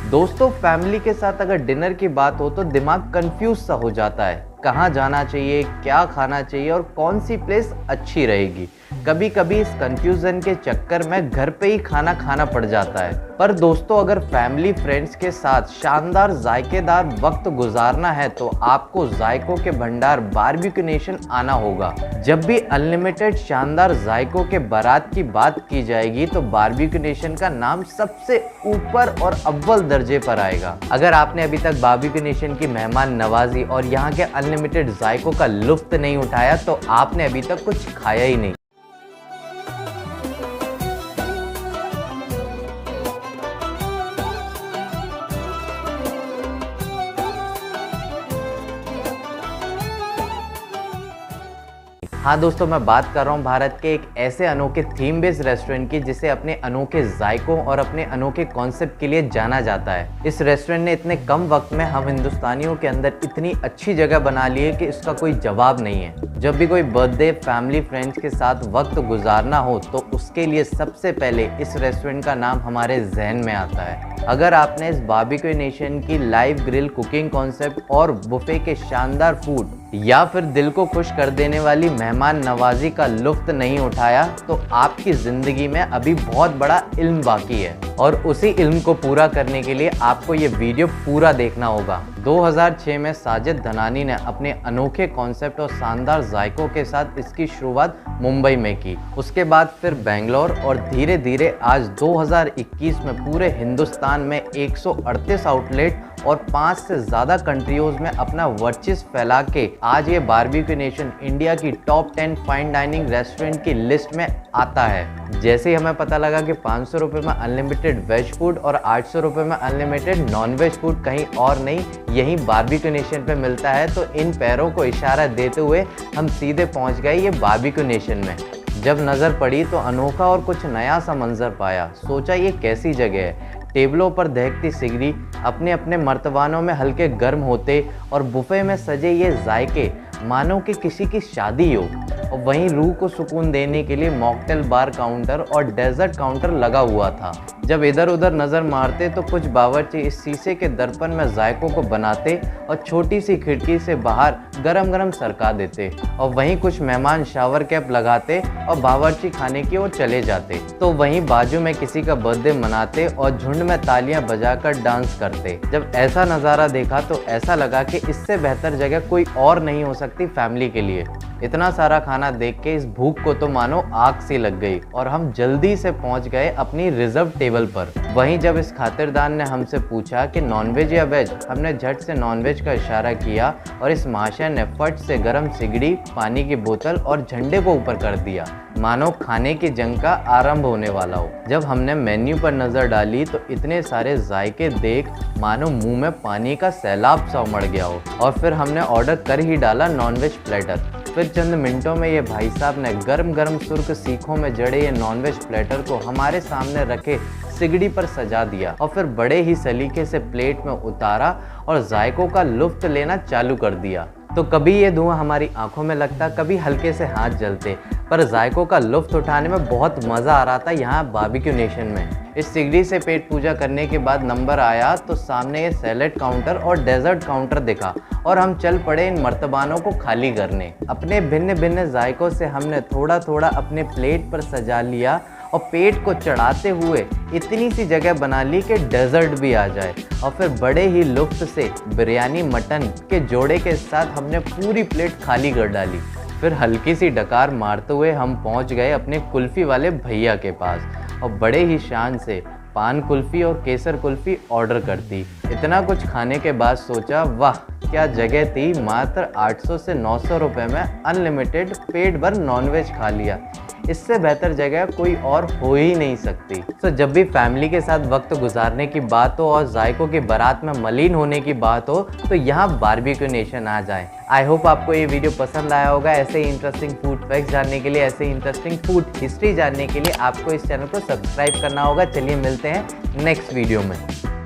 दोस्तों, फैमिली के साथ अगर डिनर की बात हो तो दिमाग कंफ्यूज सा हो जाता है। कहाँ जाना चाहिए, क्या खाना चाहिए और कौन सी प्लेस अच्छी रहेगी। कभी कभी इस कंफ्यूजन के चक्कर में घर पे ही खाना खाना पड़ जाता है। पर दोस्तों, अगर फैमिली फ्रेंड्स के साथ शानदार जायकेदार वक्त गुजारना है तो आपको जायकों के भंडार बारबेक्यू नेशन आना होगा। जब भी अनलिमिटेड शानदार जायकों के बारात की बात की जाएगी तो बारबेक्यू नेशन का नाम सबसे ऊपर और अव्वल दर्जे पर आएगा। अगर आपने अभी तक बारबेक्यू नेशन की मेहमान नवाजी और यहाँ के अनलिमिटेड जायकों का लुत्फ नहीं उठाया तो आपने अभी तक कुछ खाया ही नहीं। हाँ दोस्तों, मैं बात कर रहा हूँ भारत के एक ऐसे अनोखे थीम बेस्ड रेस्टोरेंट की जिसे अपने अनोखे जायकों और अपने अनोखे कॉन्सेप्ट के लिए जाना जाता है। इस रेस्टोरेंट ने इतने कम वक्त में हम हिंदुस्तानियों के अंदर इतनी अच्छी जगह बना ली है कि इसका कोई जवाब नहीं है। जब भी कोई बर्थडे फैमिली फ्रेंड्स के साथ वक्त गुजारना हो तो उसके लिए सबसे पहले इस रेस्टोरेंट का नाम हमारे जहन में आता है। अगर आपने इस बारबेक्यू नेशन की लाइव ग्रिल कुकिंग कॉन्सेप्ट और बुफे के शानदार फूड या फिर दिल को खुश कर देने वाली मेहमान नवाजी का लुत्फ नहीं उठाया तो आपकी जिंदगी में अभी बहुत बड़ा इल्म बाकी है और उसी इल्म को पूरा करने के लिए आपको ये वीडियो पूरा देखना होगा। 2006 में साजिद धनानी ने अपने अनोखे कॉन्सेप्ट और शानदार जायकों के साथ इसकी शुरुआत मुंबई में की। उसके बाद फिर बेंगलोर और धीरे धीरे आज 2021 में पूरे हिंदुस्तान में 138 आउटलेट और 5 से ज़्यादा कंट्रीज में अपना वर्चस्व फैला के आज ये बारबेक्यू नेशन इंडिया की टॉप 10 फाइन डाइनिंग रेस्टोरेंट की लिस्ट में आता है। जैसे ही हमें पता लगा कि 500 रुपये में अनलिमिटेड वेज फूड और 800 रुपये में अनलिमिटेड नॉन वेज फूड कहीं और नहीं यहीं बारबेक्यू नेशन पे मिलता है तो इन पैरों को इशारा देते हुए हम सीधे पहुंच गए ये बारबेक्यू नेशन में। जब नज़र पड़ी तो अनोखा और कुछ नया सा मंजर पाया। सोचा ये कैसी जगह है। टेबलों पर दहकती सिगड़ी अपने अपने मर्तबानों में हल्के गर्म होते और बुफे में सजे ये जायके मानो कि किसी की शादी हो। और वहीं रूह को सुकून देने के लिए मॉकटेल बार काउंटर और डेजर्ट काउंटर लगा हुआ था। जब इधर उधर नज़र मारते तो कुछ बावर्ची इस शीशे के दर्पण में जायकों को बनाते और छोटी सी खिड़की से बाहर गरम गरम सरका देते और वहीं कुछ मेहमान शावर कैप लगाते और बावर्ची खाने की ओर चले जाते तो वहीं बाजू में किसी का बर्थडे मनाते और झुंड में तालियां बजाकर डांस करते। जब ऐसा नज़ारा देखा तो ऐसा लगा कि इससे बेहतर जगह कोई और नहीं हो सकती फैमिली के लिए। इतना सारा खाना देख के इस भूख को तो मानो आग सी लग गई और हम जल्दी से पहुंच गए अपनी रिजर्व टेबल पर। वहीं जब इस खातिरदार ने हमसे पूछा कि नॉनवेज या वेज, हमने झट से नॉनवेज का इशारा किया और इस महाशय ने फट से गरम सिगड़ी, पानी की बोतल और झंडे को ऊपर कर दिया मानो खाने की जंग का आरंभ होने वाला हो। जब हमने मेन्यू पर नज़र डाली तो इतने सारे जायके देख मानो मुंह में पानी का सैलाब सा उमड़ गया हो और फिर हमने ऑर्डर कर ही डाला नॉनवेज प्लेटर। फिर चंद मिनटों में ये भाई साहब ने गरम गरम सुर्ख सीखों में जड़े ये नॉनवेज प्लेटर को हमारे सामने रखे सिगड़ी पर सजा दिया और फिर बड़े ही सलीके से प्लेट में उतारा और जायकों का लुत्फ लेना चालू कर दिया। तो कभी ये धुआं हमारी आंखों में लगता, कभी हल्के से हाथ जलते, पर जायकों का लुत्फ उठाने में बहुत मज़ा आ रहा था यहाँ बारबेक्यू नेशन में। इस सिगड़ी से पेट पूजा करने के बाद नंबर आया तो सामने ये सैलेड काउंटर और डेजर्ट काउंटर दिखा और हम चल पड़े इन मर्तबानों को खाली करने। अपने भिन्न भिन्न जायकों से हमने थोड़ा थोड़ा अपने प्लेट पर सजा लिया और पेट को चढ़ाते हुए इतनी सी जगह बना ली कि डेजर्ट भी आ जाए और फिर बड़े ही लुत्फ से बिरयानी मटन के जोड़े के साथ हमने पूरी प्लेट खाली कर डाली। फिर हल्की सी डकार मारते हुए हम पहुंच गए अपने कुल्फ़ी वाले भैया के पास और बड़े ही शान से पान कुल्फ़ी और केसर कुल्फ़ी ऑर्डर कर दी। इतना कुछ खाने के बाद सोचा वाह क्या जगह थी, मात्र 800 से 900 रुपये में अनलिमिटेड पेट भर नॉनवेज खा लिया। इससे बेहतर जगह कोई और हो ही नहीं सकती। तो जब भी फैमिली के साथ वक्त गुजारने की बात हो और जायकों की बारात में मलिन होने की बात हो तो यहाँ बारबेक्यू नेशन आ जाए। आई होप आपको ये वीडियो पसंद आया होगा। ऐसे ही इंटरेस्टिंग फूड फैक्ट्स जानने के लिए, ऐसे ही इंटरेस्टिंग फूड हिस्ट्री जानने के लिए आपको इस चैनल को सब्सक्राइब करना होगा। चलिए मिलते हैं नेक्स्ट वीडियो में।